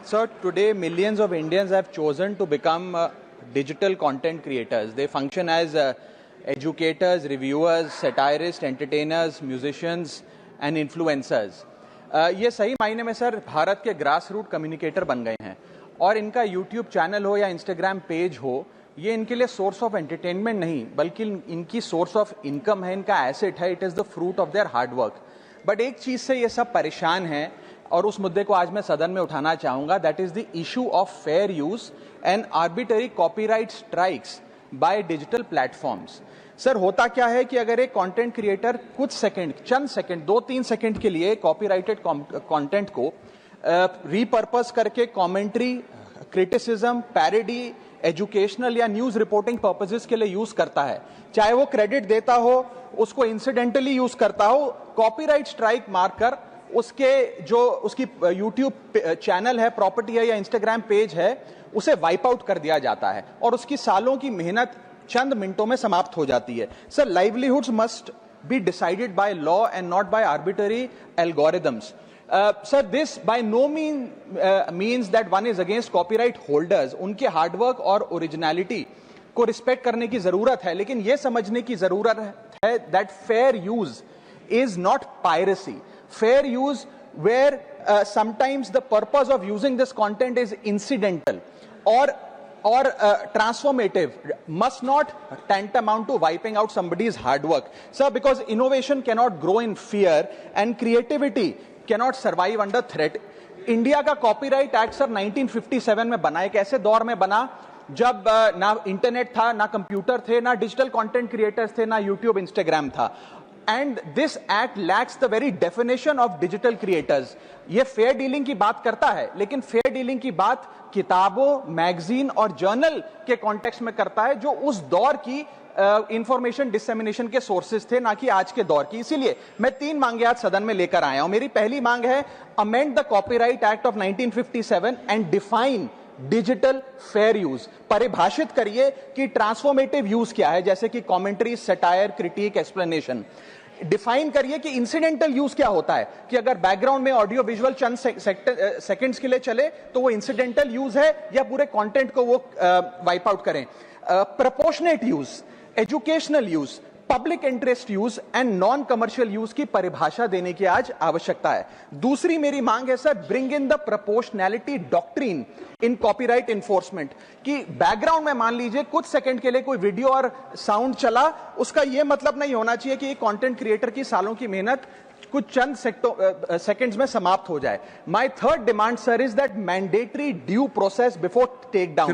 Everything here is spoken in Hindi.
So today millions of Indians have chosen to become digital content creators. They function as educators, reviewers, satirists, entertainers, musicians and influencers. ये सही मायने में सर भारत के ग्रास रूट कम्युनिकेटर बन गए हैं और इनका यूट्यूब चैनल हो या इंस्टाग्राम पेज हो, ये इनके लिए सोर्स ऑफ एंटरटेनमेंट नहीं बल्कि इनकी सोर्स ऑफ इनकम है, इनका एसेट है. It is the fruit of their hard work. But एक चीज़ से ये सब परेशान हैं और उस मुद्दे को आज मैं सदन में उठाना चाहूंगा. That is the issue of fair use and arbitrary copyright strikes by digital platforms. Sir होता क्या है कि अगर एक कंटेंट क्रिएटर कुछ सेकंड, चंद सेकंड, 2-3 सेकंड के लिए कॉपीराइटेड कंटेंट को रीपर्पस करके कमेंट्री, क्रिटिसिज्म, पैरोडी, एजुकेशनल या न्यूज रिपोर्टिंग पर्पसेस के लिए यूज करता है, चाहे वो क्रेडिट देता हो, उसको इंसिडेंटली यूज करता हो, कॉपीराइट स्ट्राइक मारकर उसके जो उसकी यूट्यूब चैनल है, प्रॉपर्टी है या इंस्टाग्राम पेज है, उसे वाइप आउट कर दिया जाता है और उसकी सालों की मेहनत चंद मिनटों में समाप्त हो जाती है. Sir, livelihoods must be decided by law and not by arbitrary algorithms. Sir, this by no means that one is against copyright holders. उनके हार्डवर्क और ओरिजिनलिटी को रिस्पेक्ट करने की जरूरत है, लेकिन यह समझने की जरूरत है that fair use is not piracy. Fair use where sometimes the purpose of using this content is incidental or transformative must not tantamount to wiping out somebody's hard work. Sir, because innovation cannot grow in fear and creativity cannot survive under threat. India का कॉपीराइट एक्ट सर 1957 में बना. एक ऐसे दौर में बना जब ना इंटरनेट था, ना कंप्यूटर थे, ना डिजिटल कंटेंट क्रिएटर्स थे, ना यूट्यूब, इंस्टाग्राम था. And this act lakhs the very definition of digital creators. ये फेयर डीलिंग की बात करता है, लेकिन फेयर डीलिंग की बात किताबों, मैगजीन और जर्नल के कॉन्टेक्स्ट में करता है, जो उस दौर की इंफॉर्मेशन डिसेमिनेशन के सोर्सेज थे, ना कि आज के दौर की. इसीलिए मैं 3 मांगे आज सदन में लेकर आया हूं. मेरी पहली मांग है, amend the copyright act of 1957 and define digital fair use. परिभाषित करिए कि ट्रांसफॉर्मेटिव यूज क्या है, जैसे कि commentary, satire, critic, explanation. Define करिए कि इंसिडेंटल यूज क्या होता है, कि अगर बैकग्राउंड में ऑडियो विजुअल चंद सेकंड्स के लिए चले तो वो इंसिडेंटल यूज है या पूरे कंटेंट को वो वाइप आउट करें. Proportionate use, educational use, public interest use and non commercial use की परिभाषा देने की आज आवश्यकता है. दूसरी मेरी मांग है sir, bring in the proportionality doctrine in copyright enforcement. कि बैकग्राउंड में मान लीजिए कुछ सेकंड के लिए कोई वीडियो और साउंड चला, उसका यह मतलब नहीं होना चाहिए कि कंटेंट क्रिएटर की सालों की मेहनत कुछ चंद सेकंड्स में समाप्त हो जाए. My third demand sir is that mandatory due process before take down.